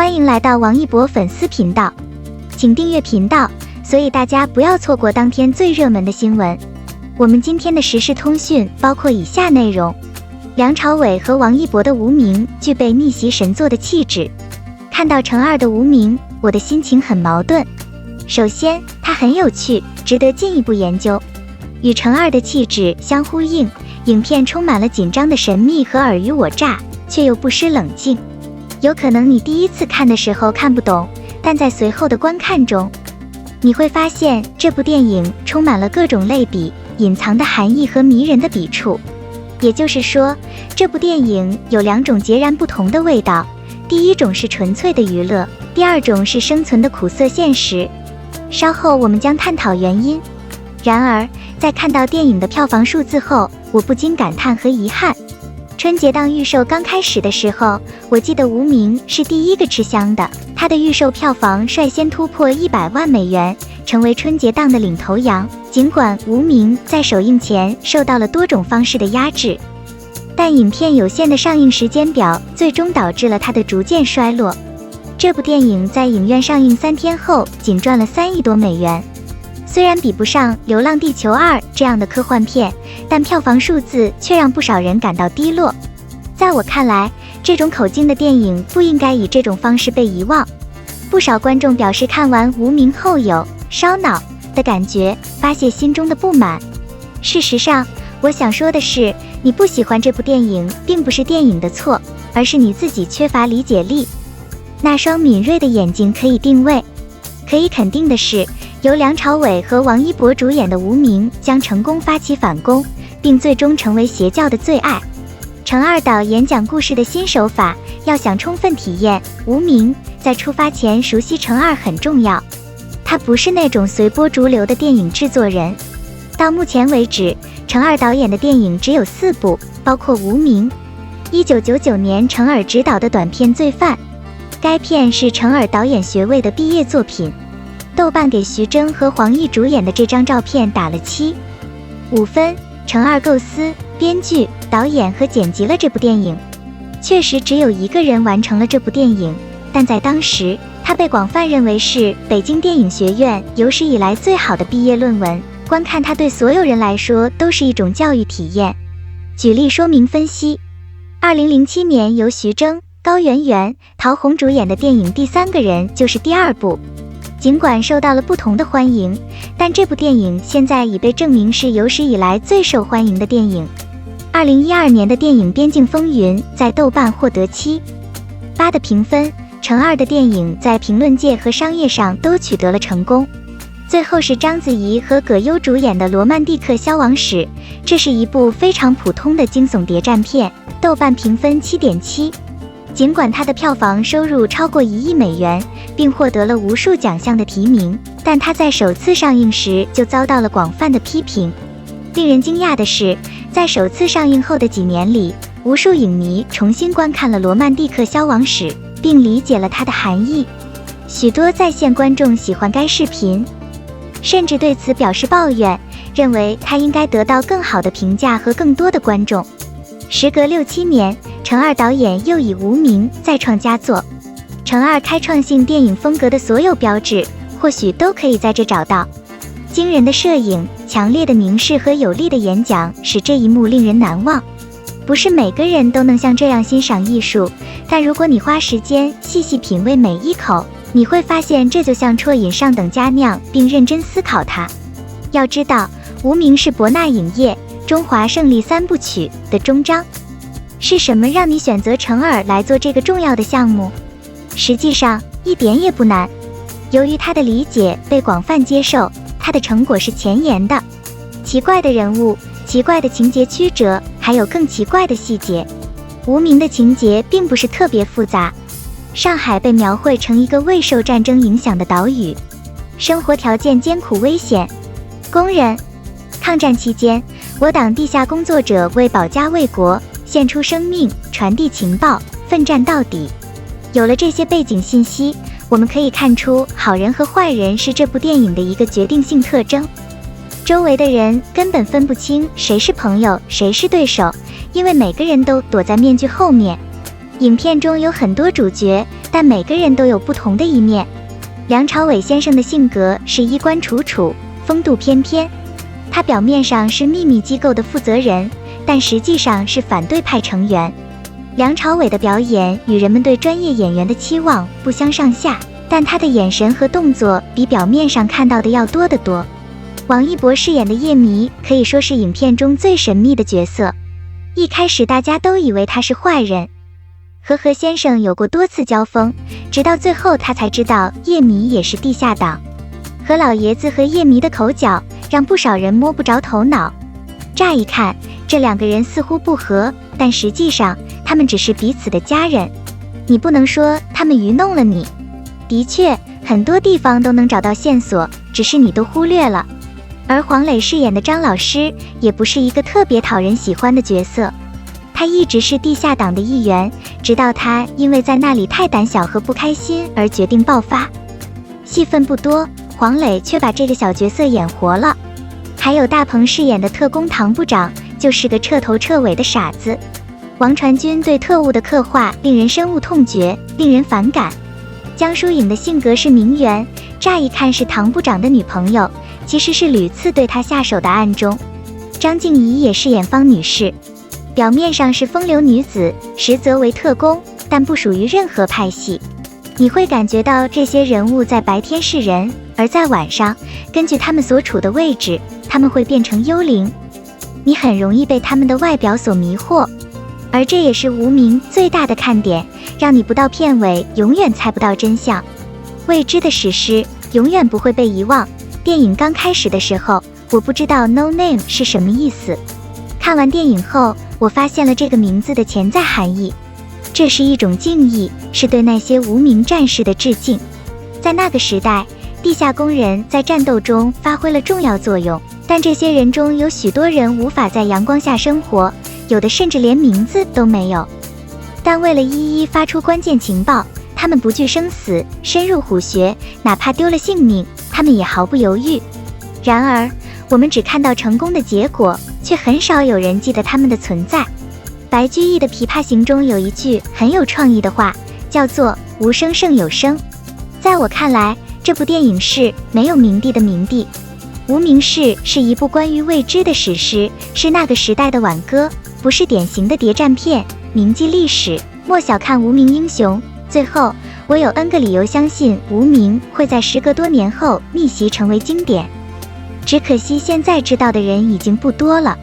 欢迎来到王一博粉丝频道，请订阅频道，所以大家不要错过当天最热门的新闻。我们今天的时事通讯包括以下内容：梁朝伟和王一博的无名具备逆袭神作的气质。看到程二的无名，我的心情很矛盾。首先，他很有趣，值得进一步研究，与程二的气质相呼应。影片充满了紧张的神秘和尔虞我诈，却又不失冷静。有可能你第一次看的时候看不懂，但在随后的观看中，你会发现这部电影充满了各种类比、隐藏的含义和迷人的笔触。也就是说，这部电影有两种截然不同的味道，第一种是纯粹的娱乐，第二种是生存的苦涩现实。稍后我们将探讨原因。然而，在看到电影的票房数字后，我不禁感叹和遗憾。春节档预售刚开始的时候，我记得无名是第一个吃香的，它的预售票房率先突破100万美元，成为春节档的领头羊。尽管无名在首映前受到了多种方式的压制，但影片有限的上映时间表最终导致了它的逐渐衰落。这部电影在影院上映3天后仅赚了3亿多美元。虽然比不上《流浪地球2》这样的科幻片，但票房数字却让不少人感到低落。在我看来，这种口径的电影不应该以这种方式被遗忘。不少观众表示看完《无名》后有烧脑的感觉，发泄心中的不满。事实上，我想说的是，你不喜欢这部电影，并不是电影的错，而是你自己缺乏理解力。那双敏锐的眼睛可以定位。可以肯定的是，由梁朝伟和王一博主演的《无名》将成功发起反攻，并最终成为邪教的最爱。程二导演讲故事的新手法，要想充分体验《无名》，在出发前熟悉程二很重要。他不是那种随波逐流的电影制作人。到目前为止，程二导演的电影只有4部，包括《无名》，1999年程耳执导的短片《罪犯》，该片是程耳导演学位的毕业作品。豆瓣给徐峥和黄奕主演的这张照片打了7.5分。程二构思、编剧、导演和剪辑了这部电影。确实只有一个人完成了这部电影，但在当时，他被广泛认为是北京电影学院有史以来最好的毕业论文。观看它对所有人来说都是一种教育体验。举例说明分析。2007年由徐峥、高圆圆、陶虹主演的电影《第三个人》就是第2部。尽管受到了不同的欢迎，但这部电影现在已被证明是有史以来最受欢迎的电影。2012年的电影《边境风云》在豆瓣获得7.8的评分。程二的电影在评论界和商业上都取得了成功。最后是章子怡和葛优主演的《罗曼蒂克消亡史》，这是一部非常普通的惊悚谍战片，豆瓣评分7.7。尽管它的票房收入超过1亿美元，并获得了无数奖项的提名，但它在首次上映时就遭到了广泛的批评。令人惊讶的是，在首次上映后的几年里，无数影迷重新观看了《罗曼蒂克消亡史》，并理解了它的含义。许多在线观众喜欢该视频，甚至对此表示抱怨，认为它应该得到更好的评价和更多的观众。时隔6-7年，程二导演又以《无名》再创佳作。程二开创性电影风格的所有标志，或许都可以在这找到。惊人的摄影、强烈的凝视和有力的演讲，使这一幕令人难忘。不是每个人都能像这样欣赏艺术，但如果你花时间细细品味每一口，你会发现这就像啜饮上等佳酿，并认真思考它。要知道，《无名》是博纳影业中华胜利3部曲的终章。是什么让你选择程耳来做这个重要的项目？实际上一点也不难。由于他的理解被广泛接受，他的成果是前沿的。奇怪的人物、奇怪的情节曲折，还有更奇怪的细节。无名的情节并不是特别复杂。上海被描绘成一个未受战争影响的岛屿，生活条件艰苦危险。工人。抗战期间，我党地下工作者为保家卫国，献出生命，传递情报，奋战到底。有了这些背景信息，我们可以看出好人和坏人是这部电影的一个决定性特征。周围的人根本分不清谁是朋友，谁是对手，因为每个人都躲在面具后面。影片中有很多主角但每个人都有不同的一面。梁朝伟先生的性格是衣冠楚楚，风度翩翩。他表面上是秘密机构的负责人，但实际上是反对派成员。梁朝伟的表演与人们对专业演员的期望不相上下，但他的眼神和动作比表面上看到的要多得多。王一博饰演的叶迷可以说是影片中最神秘的角色。一开始大家都以为他是坏人，和何先生有过多次交锋，直到最后他才知道叶迷也是地下党。何老爷子和叶迷的口角让不少人摸不着头脑。乍一看，这两个人似乎不和，但实际上他们只是彼此的家人。你不能说他们愚弄了你。的确，很多地方都能找到线索，只是你都忽略了。而黄磊饰演的张老师也不是一个特别讨人喜欢的角色，他一直是地下党的一员，直到他因为在那里太胆小和不开心而决定爆发。戏份不多，黄磊却把这个小角色演活了。还有大鹏饰演的特工唐部长，就是个彻头彻尾的傻子。王传君对特务的刻画令人深恶痛绝，令人反感。江疏影的性格是名媛，乍一看是唐部长的女朋友，其实是屡次对他下手的暗中。张静怡也饰演方女士，表面上是风流女子，实则为特工，但不属于任何派系。你会感觉到这些人物在白天是人，而在晚上，根据他们所处的位置，他们会变成幽灵。你很容易被他们的外表所迷惑，而这也是无名最大的看点，让你不到片尾永远猜不到真相。未知的史诗永远不会被遗忘。电影刚开始的时候，我不知道 No Name 是什么意思。看完电影后，我发现了这个名字的潜在含义。这是一种敬意，是对那些无名战士的致敬。在那个时代，地下工人在战斗中发挥了重要作用，但这些人中有许多人无法在阳光下生活，有的甚至连名字都没有。但为了一一发出关键情报，他们不惧生死，深入虎穴，哪怕丢了性命，他们也毫不犹豫。然而，我们只看到成功的结果，却很少有人记得他们的存在。白居易的《琵琶行》中有一句很有创意的话，叫做“无声胜有声”。在我看来，这部电影是没有明帝的明帝。无名氏是一部关于未知的史诗，是那个时代的挽歌，不是典型的谍战片。铭记历史，莫小看无名英雄。最后，我有 N 个理由相信无名会在时隔多年后逆袭成为经典。只可惜现在知道的人已经不多了。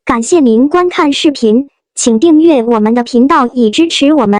感谢您观看视频，请订阅我们的频道以支持我们。